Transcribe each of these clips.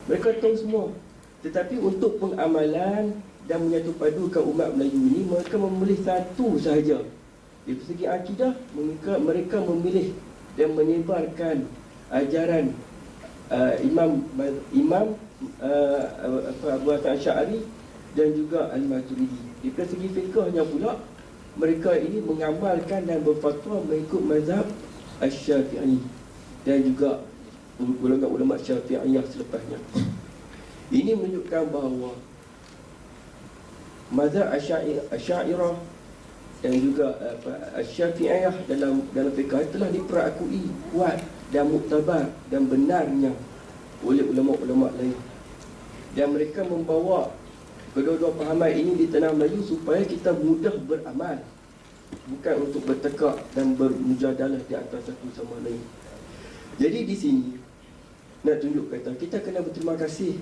Mereka tahu semua. Tetapi untuk pengamalan dan menyatu padukan umat Melayu ini, mereka memilih satu sahaja. Dari segi akidah, mereka memilih dan menyebarkan ajaran Imam Abu Hasan Asy'ari dan juga Al-Maturidi. Dari segi fiqhnya pula, mereka ini mengamalkan dan berfatwa mengikut mazhab Asy-Syafi'i dan juga golongan ulama Syafi'iyah selepasnya. Ini menunjukkan bahawa mazhab Asy'ariyah dan juga Asy-Syafi'iyah dalam fiqh telah diperakui kuat dan muktabar dan benarnya oleh ulama-ulama lain. Dan mereka membawa kedua-dua pahaman ini di tanah Melayu supaya kita mudah beramal, bukan untuk bertekak dan bermujadalah di atas satu sama lain. Jadi di sini nak tunjuk kata kita kena berterima kasih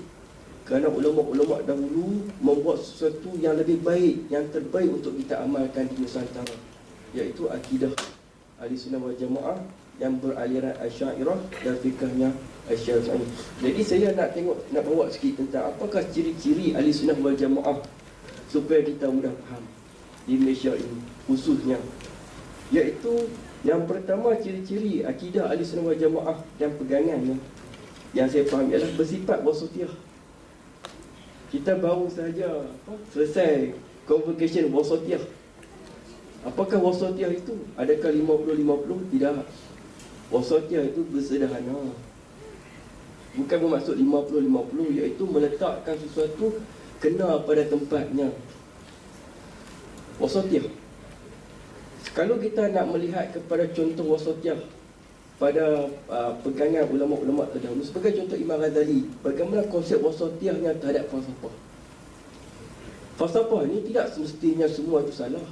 kerana ulama-ulama dahulu membuat sesuatu yang lebih baik, yang terbaik untuk kita amalkan di Nusantara, iaitu akidah Ahlussunnah wal Jamaah yang beraliran Asy'ariyah dan fiqhnya Asy-Syafi'i. Jadi saya nak bawa sikit tentang apakah ciri-ciri Ahlussunnah wal Jamaah supaya kita mudah faham di Malaysia ini khususnya. Iaitu yang pertama, ciri-ciri akidah Ahlussunnah wal Jamaah dan pegangannya yang saya faham ialah bersifat wasatiyah. Kita baru saja selesai convocation wasatiyah. Apakah wasatiyah itu? Adakah 50-50? Tidak. Wasatiyah itu bersederhana. Bukan bermaksud 50-50, iaitu meletakkan sesuatu kena pada tempatnya. Wasatiyah. Kalau kita nak melihat kepada contoh wasatiyah pada pegangan ulama-ulama terdahulu, sebagai contoh Imam Ghazali, bagaimana konsep wasatiyahnya terhadap falsafah. Falsafah ini tidak semestinya semua itu salah.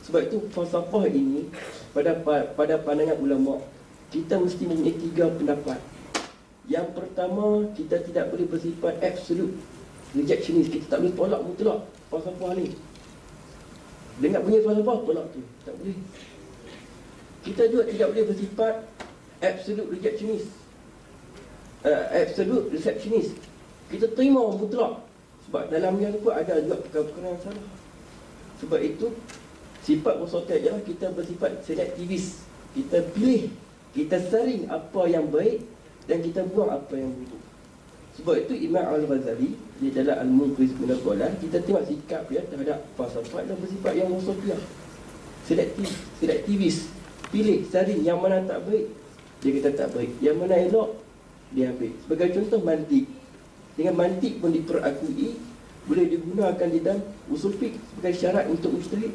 Sebab itu falsafah ini pada pandangan ulama, kita mesti mempunyai 3 pendapat. Yang pertama, kita tidak boleh bersifat absolute rejectionist. Kita tak boleh tolak mutlak falsafah ni. Dengar bunyi falsafah, tolak tu, tak boleh. Kita juga tidak boleh bersifat absolute rejectionist, absolute receptionist. Kita terima mutlak, sebab dalamnya tu pun ada juga perkara-perkara yang salah. Sebab itu sifat wasatiyah ialah kita bersifat selektivis. Kita pilih, kita saring apa yang baik dan kita buang apa yang buruk. Sebab itu Imam Al-Ghazali di dalam Al-Munqiz min Ad-Dhalal, kita tengok sikap dia terhadap falsafah dan bersifat yang wasatiyah, selektivis. Pilih, saring, yang mana tak baik dia kata tak baik, yang mana elok dia ambil. Sebagai contoh mantik. Dengan mantik pun diperakui boleh digunakan di dalam usul fiqh sebagai syarat untuk mujtahid.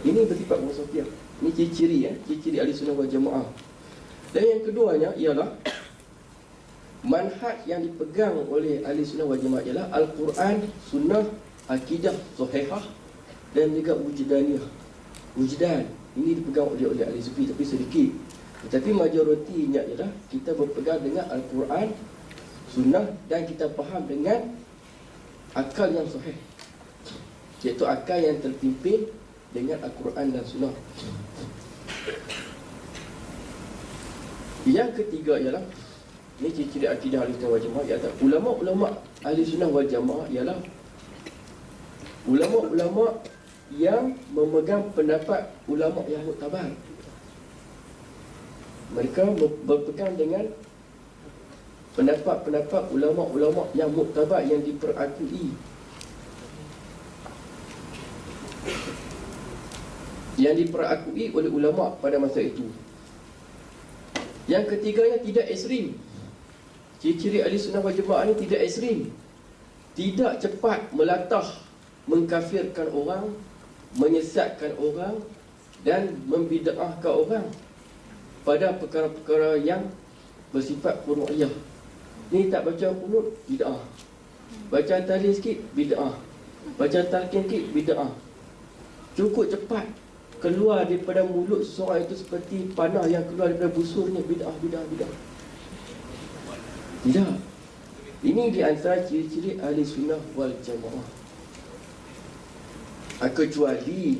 Ini bersifat wasatiyah. Ini ciri-ciri ciri-ciri Ahlussunnah wal Jamaah. Dan yang keduanya ialah manhaj yang dipegang oleh Ahlussunnah wal Jamaah ialah Al-Quran, Sunnah, akidah sahihah dan juga wujdaniyah. Wujdan ini dipegang oleh ahli sufi tapi sedikit. Tetapi majoritinya ialah kita berpegang dengan Al-Quran, Sunnah dan kita faham dengan akal yang sahih, iaitu akal yang terpimpin dengan Al-Quran dan Sunnah. Yang ketiga ialah, ini ciri-ciri akidah Ahlussunnah wal Jamaah, iaitu ulama-ulama Ahlussunnah wal Jamaah ialah ulama-ulama yang memegang pendapat ulama yang muktabar. Mereka berpegang dengan pendapat-pendapat ulama-ulama yang muktabar, yang diperakui, oleh ulama pada masa itu. Yang ketiganya tidak ekstrim. Ciri-ciri Ahlussunnah wal Jamaah ini tidak ekstrim, tidak cepat melatah, mengkafirkan orang, menyesatkan orang dan membid'ahkan orang pada perkara-perkara yang bersifat furu'iyah. Ni tak baca qunut, bid'ah. Baca tahlil sikit, bid'ah. Baca talqin sikit, bid'ah. Cukup cepat keluar daripada mulut seseorang itu seperti panah yang keluar daripada busurnya, bid'ah. Tidak. Ini di antara ciri-ciri Ahlussunnah wal Jamaah. Kecuali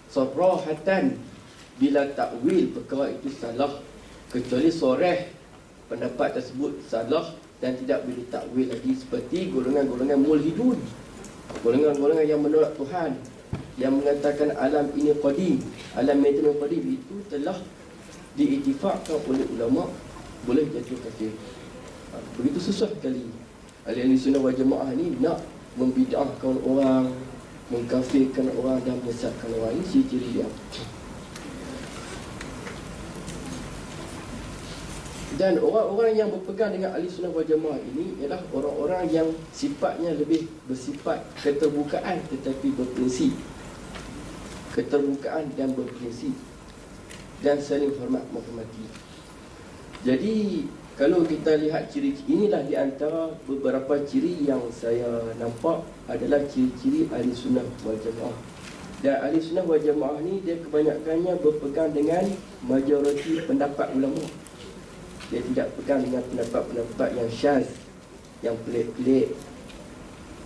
sarahatan, bila takwil perkara itu salah, kecuali soreh pendapat tersebut salah, dan tidak boleh takwil lagi seperti golongan-golongan mulhidun, golongan-golongan yang menolak Tuhan, yang mengatakan alam ini qadim, alam itu qadim, itu telah diiktifakkan oleh ulama boleh jatuh kafir. Begitu susah sekali ahli sunnah wal jamaah ni nak membid'ahkan orang, mengkafirkan orang dan menyesatkan orang. Ini ciri dia. Dan orang-orang yang berpegang dengan ahli sunnah wal jamaah ini ialah orang-orang yang sifatnya lebih bersifat keterbukaan tetapi berprinsip. Keterbukaan dan berprinsip, dan saling hormat menghormati. Jadi kalau kita lihat ciri inilah di antara beberapa ciri yang saya nampak adalah ciri-ciri ahli sunnah wal jamaah. Dan ahli sunnah wal jamaah ni dia kebanyakannya berpegang dengan majoriti pendapat ulama. Dia tidak pegang dengan pendapat-pendapat yang syaz, yang pelik-pelik,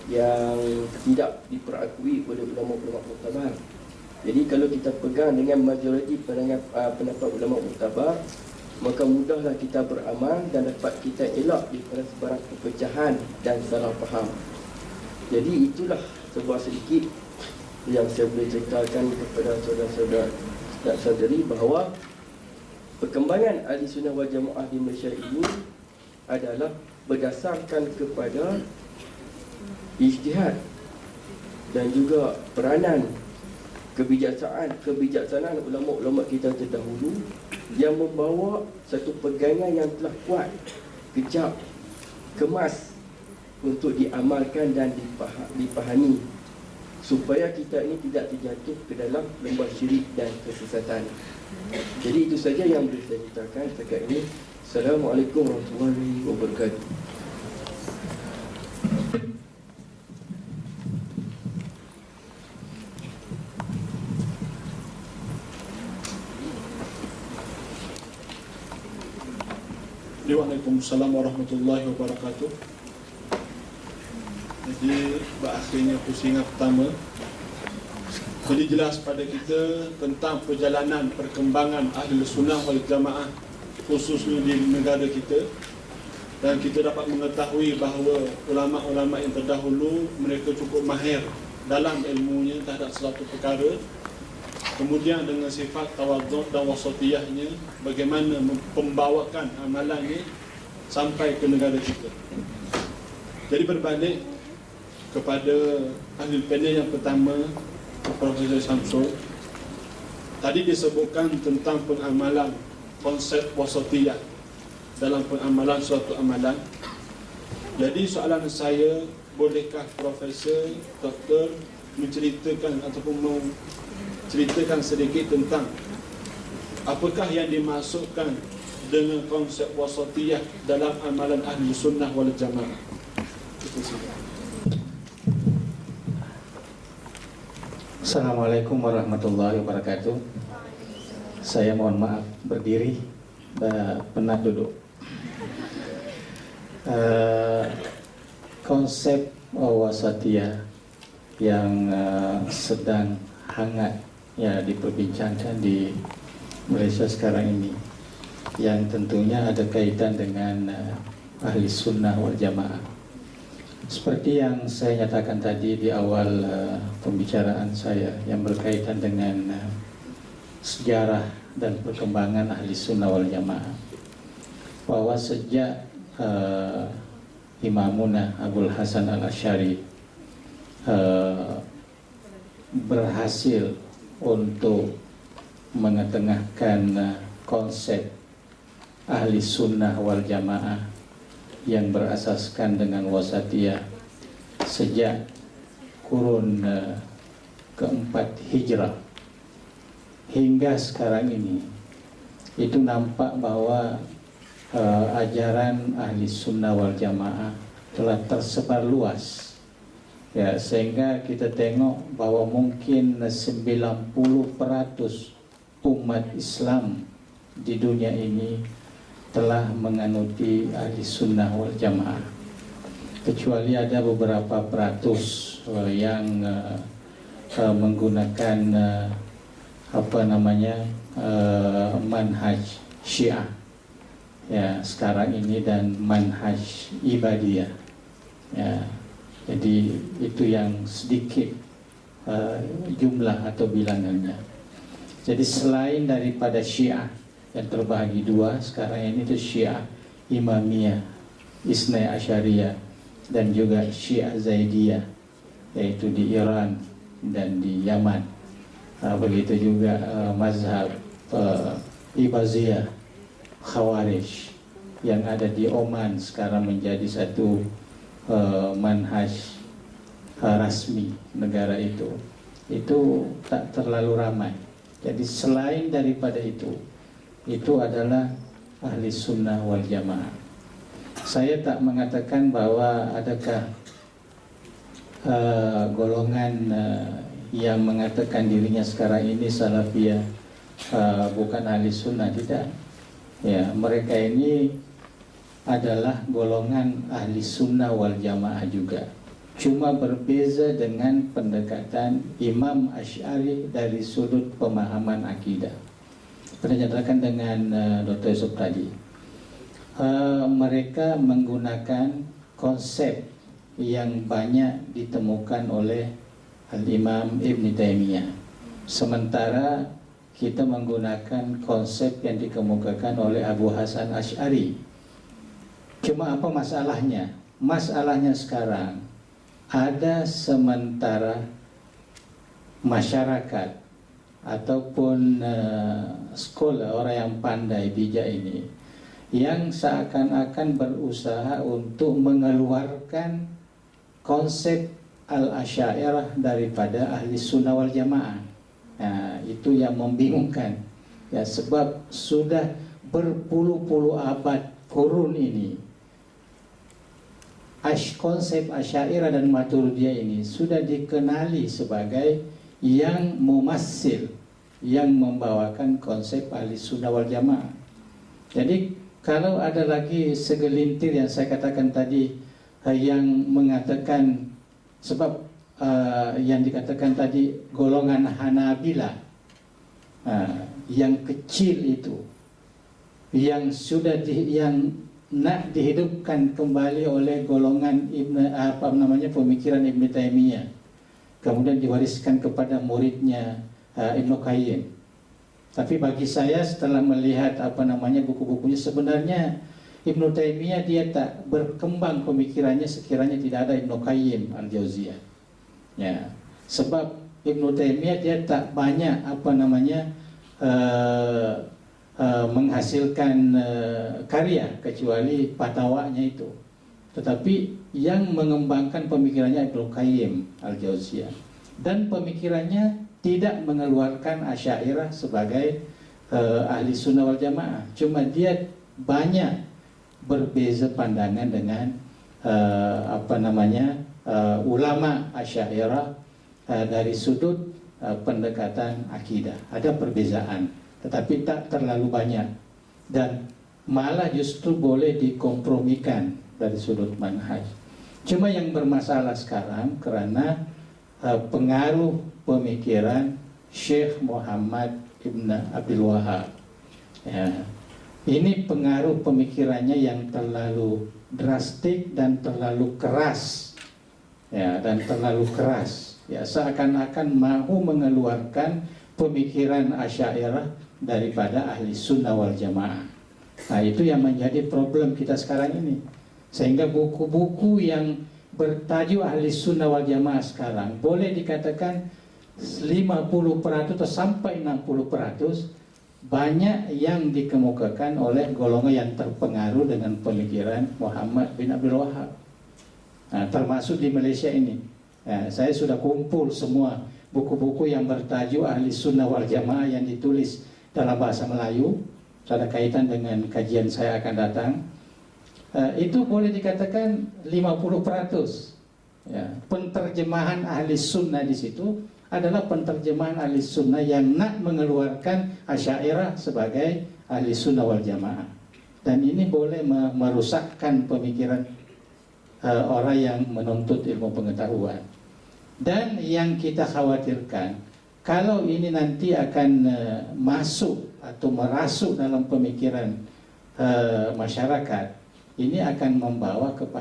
yang tidak diperakui oleh ulama-ulama muktabar. Jadi kalau kita pegang dengan majoriti pendapat ulama muktabar, maka mudahlah kita beramal dan dapat kita elak daripada sebarang perpecahan dan salah faham. Jadi itulah sebuah sedikit yang saya boleh ceritakan kepada saudara-saudara dan saudari bahawa perkembangan ahli sunnah wal jamaah di Malaysia ini adalah berdasarkan kepada ijtihad dan juga peranan kebijaksanaan ulama-ulama kita terdahulu yang membawa satu pegangan yang telah kuat, kejap, kemas untuk diamalkan dan dipahami supaya kita ini tidak terjatuh ke dalam lembah syirik dan kesesatan. Jadi itu saja yang boleh saya ceritakan setakat ini. Assalamualaikum warahmatullahi wabarakatuh. Waalaikumsalam warahmatullahi wabarakatuh. Jadi berakhirnya pusingan pertama. Jadi jelas pada kita tentang perjalanan perkembangan ahli sunnah wal jamaah khususnya di negara kita. Dan kita dapat mengetahui bahawa ulama-ulama yang terdahulu mereka cukup mahir dalam ilmunya terhadap suatu perkara. Kemudian dengan sifat tawadhu' dan wasatiyahnya, bagaimana membawakan amalannya sampai ke negara kita. Jadi berbalik kepada ahli panel yang pertama, Profesor Syamsul, tadi disebutkan tentang pengamalan konsep wasatiyah dalam pengamalan suatu amalan. Jadi soalan saya, bolehkah Profesor, Doktor menceritakan ataupun ceritakan sedikit tentang apakah yang dimasukkan dengan konsep wasatiyah dalam amalan ahli sunnah wal jamaah. Assalamualaikum warahmatullahi wabarakatuh. Saya mohon maaf berdiri, penat duduk. Konsep wasatiyah yang sedang hangat ya diperbincangkan di Malaysia sekarang ini, yang tentunya ada kaitan dengan ahli sunnah wal jamaah. Seperti yang saya nyatakan tadi di awal pembicaraan saya yang berkaitan dengan sejarah dan perkembangan ahli sunnah wal jamaah, bahwa sejak Imamuna Abul Hasan al-Asy'ari berhasil untuk mengetengahkan konsep ahli sunnah wal jamaah yang berasaskan dengan wasatiyah sejak kurun keempat hijrah hingga sekarang ini, itu nampak bahwa ajaran ahli sunnah wal jamaah telah tersebar luas. Ya, sehingga kita tengok bahwa mungkin 90% umat Islam di dunia ini telah menganuti ahli sunnah wal jamaah, kecuali ada beberapa peratus yang menggunakan manhaj Syiah ya sekarang ini dan manhaj ibadiyah. Ya, jadi itu yang sedikit jumlah atau bilangannya. Jadi selain daripada Syiah yang terbagi dua sekarang ini, itu Syiah Imamiyah, Isnai Asyariyah, dan juga Syiah Zaidiyah, yaitu di Iran dan di Yaman. Begitu juga mazhab Ibaziyah, Khawarij yang ada di Oman sekarang menjadi satu manhaj rasmi negara itu tak terlalu ramai. Jadi selain daripada itu adalah ahli sunnah wal jamaah. Saya tak mengatakan bahwa adakah golongan yang mengatakan dirinya sekarang ini salafiyah bukan ahli sunnah, tidak. Ya, mereka ini adalah golongan ahli sunnah wal jamaah juga. Cuma berbeza dengan pendekatan Imam Asy'ari dari sudut pemahaman akidah. Berdasarkan dengan Dr. Yusuf tadi, mereka menggunakan konsep yang banyak ditemukan oleh Al-Imam Ibn Taimiyah, sementara kita menggunakan konsep yang dikemukakan oleh Abu Hasan Asy'ari. Cuma apa masalahnya? Masalahnya sekarang ada sementara masyarakat ataupun sekolah, orang yang pandai bijak ini, yang seakan-akan berusaha untuk mengeluarkan konsep al-Asy'ariyah daripada ahli sunnah wal jamaah. Nah, itu yang membingungkan, ya, sebab sudah berpuluh-puluh abad kurun ini konsep Asy'ariyah dan Maturidiyah ini sudah dikenali sebagai yang mumassil, yang membawakan konsep ahli sunnah wal jamaah. Jadi kalau ada lagi segelintir yang saya katakan tadi yang mengatakan, sebab yang dikatakan tadi golongan Hanabilah yang kecil itu, yang sudah yang nak dihidupkan kembali oleh golongan pemikiran Ibn Taimiyah, kemudian diwariskan kepada muridnya Ibnu Qayyim. Tapi bagi saya setelah melihat buku-bukunya, sebenarnya Ibnu Taimiyah dia tak berkembang pemikirannya sekiranya tidak ada Ibnu Qayyim al-Jauziyah. Ya, sebab Ibnu Taimiyah dia tak banyak menghasilkan karya kecuali fatwanya itu. Tetapi yang mengembangkan pemikirannya Ibnu Qayyim al-Jauziyah, dan pemikirannya tidak mengeluarkan Asy'ariyah sebagai ahli sunnah wal jamaah. Cuma dia banyak berbeza pandangan dengan ulama Asy'ariyah dari sudut pendekatan akidah. Ada perbezaan, tetapi tak terlalu banyak, dan malah justru boleh dikompromikan dari sudut manhaj. Cuma yang bermasalah sekarang karena pengaruh pemikiran Syekh Muhammad Ibn Abdul Wahab. Ya, ini pengaruh pemikirannya yang terlalu drastik dan terlalu keras. Ya, dan terlalu keras. Ya, seakan-akan mahu mengeluarkan pemikiran Asy'ariyah daripada ahli sunnah wal jamaah. Nah, itu yang menjadi problem kita sekarang ini. Sehingga buku-buku yang bertajuk ahli sunnah wal jamaah sekarang boleh dikatakan 50% atau sampai 60% banyak yang dikemukakan oleh golongan yang terpengaruh dengan pemikiran Muhammad bin Abdul Wahab. Nah, termasuk di Malaysia ini. Nah, saya sudah kumpul semua buku-buku yang bertajuk ahli sunnah wal jamaah yang ditulis dalam bahasa Melayu. Ada kaitan dengan kajian saya akan datang. Itu boleh dikatakan 50%. Ya, penterjemahan ahli sunnah di situ adalah penterjemahan ahli sunnah yang nak mengeluarkan Asy'ariyah sebagai ahli sunnah wal jamaah. Dan ini boleh merusakkan pemikiran orang yang menuntut ilmu pengetahuan. Dan yang kita khawatirkan, kalau ini nanti akan masuk atau merasuk dalam pemikiran masyarakat ini akan membawa kepada